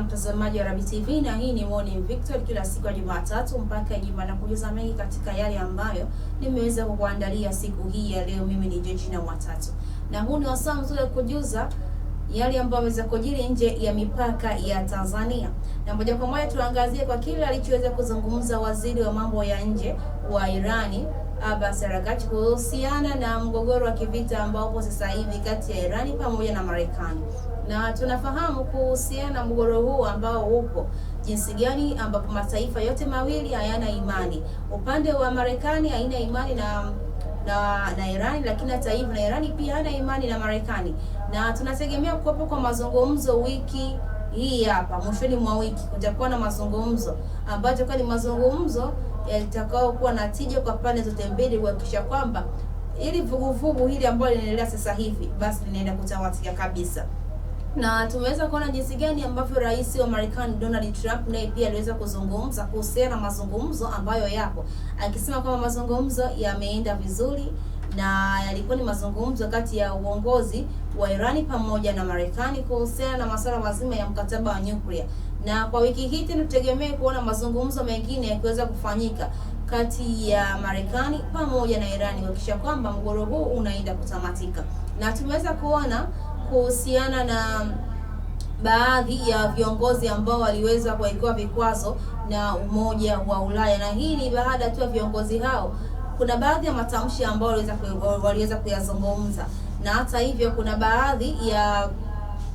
mtazamaji wa Rabi TV, na hii ni Morning Victory kila siku ya Jumatatu mpaka Ijumaa, na kujuza mengi katika yale ambayo nimeweza kukuandalia siku hii ya leo. Mimi ni Georgina Mwatatu, na huu ni wasaa mzuri kujuza yale ambayo yameweza kujiri nje ya mipaka ya Tanzania. Na moja kwa moja tuangazie kwa kile alichoweza kuzungumza waziri wa mambo ya nje wa Irani Abbas Araghchi kuhusiana na mgogoro wa kivita ambao upo sasa hivi kati ya Irani pamoja na Marekani. Na tunafahamu kuhusiana na mgogoro huu ambao upo jinsi gani, ambapo mataifa yote mawili hayana imani. Upande wa Marekani haina imani na Irani, lakini hata hivyo na Irani pia hana imani na Marekani. Na tunategemea kuwepo kwa mazungumzo wiki hii hapa, mwishoni mwa wiki kutakuwa na mazungumzo ambayo ni mazungumzo yatakao kuwa na tija kwa pande zote mbili, kuhakikisha kwamba ili vuguvugu hili ambalo linaendelea sasa hivi basi linaenda kutamatika kabisa. Na tumeweza kuona jinsi gani ambavyo rais wa Marekani Donald Trump naye pia aliweza kuzungumza kuhusiana na mazungumzo ambayo yapo, akisema kwamba mazungumzo yameenda vizuri na yalikuwa ni mazungumzo kati ya uongozi wa Irani pamoja na Marekani kuhusiana na masuala mazima ya mkataba wa nyuklia. Na kwa wiki hii tunategemea kuona mazungumzo mengine yakiweza kufanyika kati ya Marekani pamoja na Irani kuhakikisha kwamba mgogoro huu unaenda kutamatika. Na tumeweza kuona kuhusiana na baadhi ya viongozi ambao waliweza kuwekewa vikwazo na Umoja wa Ulaya, na hii ni baada tu ya viongozi hao kuna baadhi ya matamshi ambao waliweza kuyazungumza, na hata hivyo kuna baadhi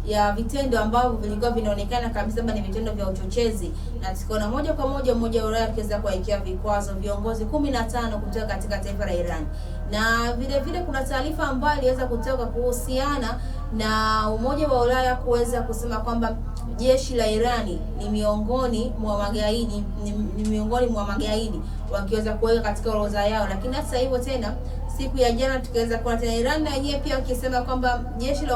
ya vitendo ambavyo vilikuwa vinaonekana kabisa ni vitendo vya uchochezi, na tukaona moja kwa moja Umoja wa Ulaya akiweza kuwekea vikwazo viongozi 15 kutoka katika taifa la Iran. Na vile vile kuna taarifa ambayo iliweza kutoka kuhusiana na Umoja wa Ulaya kuweza kusema kwamba jeshi la Irani ni miongoni mwa magaidi wakiweza kuweka katika orodha yao. Lakini hata hivyo tena siku ya jana tukaweza kuona tena Iran na wenyewe pia wakisema kwamba jeshi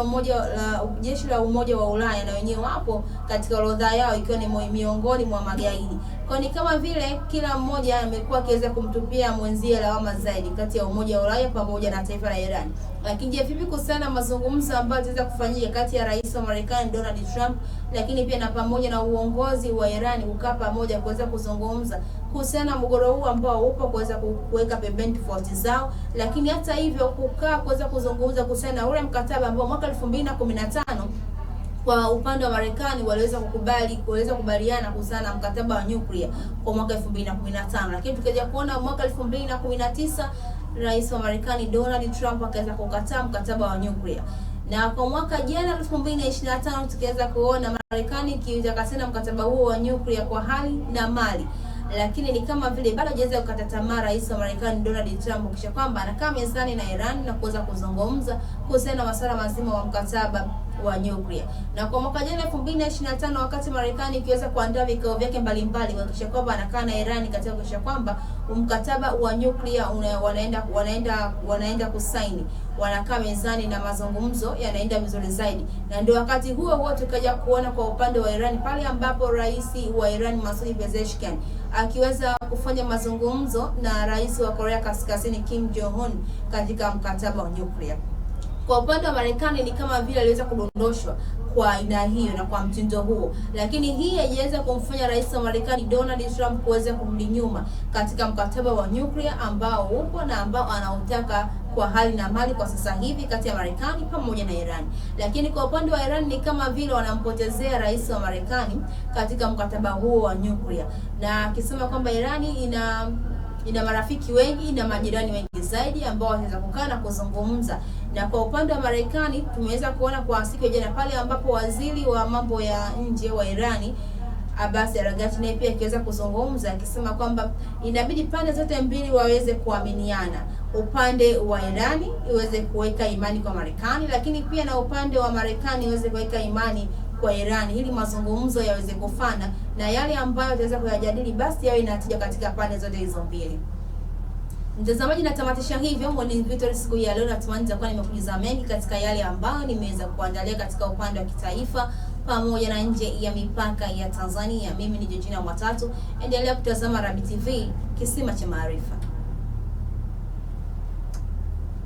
la Umoja wa Ulaya na wenyewe wapo katika orodha yao ikiwa ni miongoni mwa magaidi. Kwa ni kama vile kila mmoja amekuwa akiweza kumtupia mwenzie lawama zaidi kati ya Umoja wa Ulaya pamoja na taifa la Iran. Lakini je, vipi kuhusiana na mazungumzo ambayo yataweza kufanyika kati ya rais wa Marekani Donald Trump lakini pia na pamoja na uongozi wa Iran kukaa pamoja kuweza kuzungumza kuhusiana na mgogoro huu ambao upo, kuweza kuweka pembeni tofauti zao, lakini hata hivyo kukaa kuweza kuzungumza kuhusiana na ule mkataba ambao mwaka 2015 kwa upande wa Marekani waliweza kubaliana kuhusiana na mkataba wa nyuklia kwa mwaka 2015, lakini tukaja kuona mwaka 2019 rais wa Marekani Donald Trump akaweza kukataa mkataba wa nyuklia. Na kwa mwaka jana 2025 tukaweza kuona Marekani ikiutakasana mkataba huo wa nyuklia kwa hali na mali, lakini ni kama vile bado hajaweza kukata tamaa rais wa Marekani Donald Trump kisha kwamba anakaa mezani na Iran na kuweza kuzungumza kuhusiana na masuala mazima wa mkataba wa nyuklia. Na kwa mwaka jana 2025 wakati Marekani ikiweza kuandaa vikao vyake mbalimbali kuhakikisha kwamba anakaa na Iran katika kuhakikisha kwamba mkataba wa nyuklia wanaenda kusaini, wanakaa mezani na mazungumzo yanaenda vizuri zaidi. Na ndio wakati huo tukaja kuona kwa upande wa Iran pale ambapo rais wa Iran Masoud Pezeshkian akiweza kufanya mazungumzo na rais wa Korea Kaskazini Kim Jong Un katika mkataba wa nyuklia. Kwa upande wa Marekani ni kama vile aliweza kudondoshwa kwa aina hiyo na kwa mtindo huo, lakini hii haiweza kumfanya rais wa Marekani Donald Trump kuweza kurudi nyuma katika mkataba wa nyuklia ambao upo na ambao anautaka kwa hali na mali kwa sasa hivi kati ya Marekani pamoja na Iran. Lakini kwa upande wa Iran ni kama vile wanampotezea rais wa Marekani katika mkataba huo wa nyuklia, na akisema kwamba Irani ina marafiki wengi na majirani wengi zaidi ambao wanaweza kukaa na kuzungumza. Na kwa upande wa Marekani tumeweza kuona kwa siku ya jana pale ambapo waziri wa mambo ya nje wa Irani Abbas Araghchi naye pia akiweza kuzungumza akisema kwamba inabidi pande zote mbili waweze kuaminiana, upande wa Irani iweze kuweka imani kwa Marekani, lakini pia na upande wa Marekani iweze kuweka imani kwa Irani ili mazungumzo yaweze kufana na yale ambayo tutaweza kuyajadili basi yawe na tija katika pande zote hizo mbili. Mtazamaji, natamatisha hivyo Morning Victory siku ya leo. Natumai nitakuwa nimekujuza mengi katika yale ambayo nimeweza kuandalia katika upande wa kitaifa pamoja na nje ya mipaka ya Tanzania. Mimi ni Georgina Mwatatu, endelea kutazama Rabi TV, kisima cha maarifa.